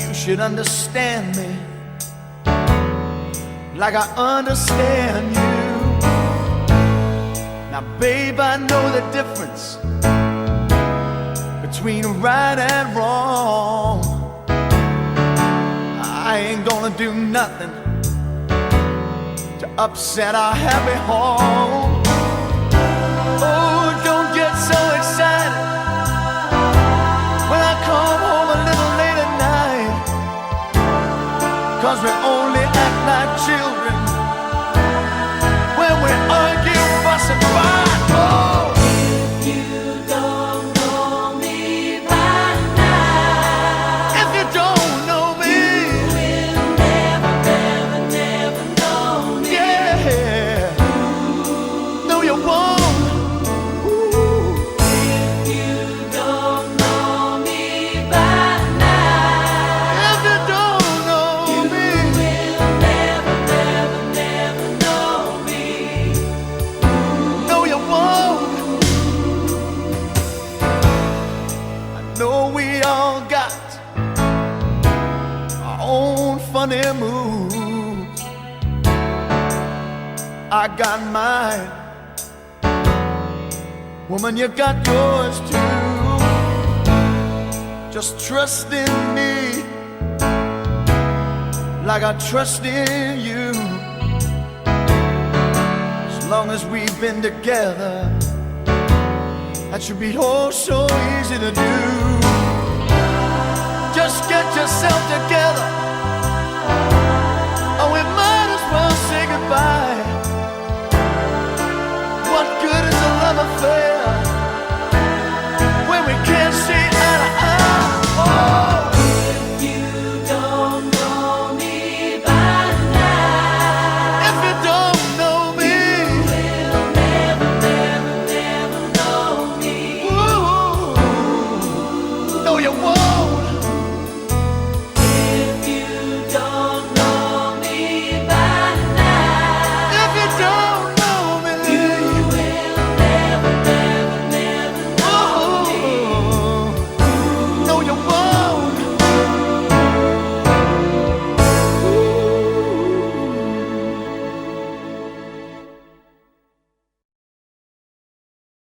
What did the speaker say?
You should understand me like I understand you. Now babe, I know the difference between right and wrong. I ain't gonna do nothing to upset our happy home. Oh, don't get so excited when I come home a little late at night, 'cause we only act like children when we argue, fuss and fight. Oh, If you don't know me by now, if you don't know me, you will never, never, never know me. yeah, no you won't. Ooh. If you don't know me by now, If you don't know you me, will never, never, never know me. no you won't. I know we all got our own funny moves. I got mine. Woman, you got yours too. Just trust in me like I trust in you. As long as we've been together, that should be oh so easy to do. Just get yourself together.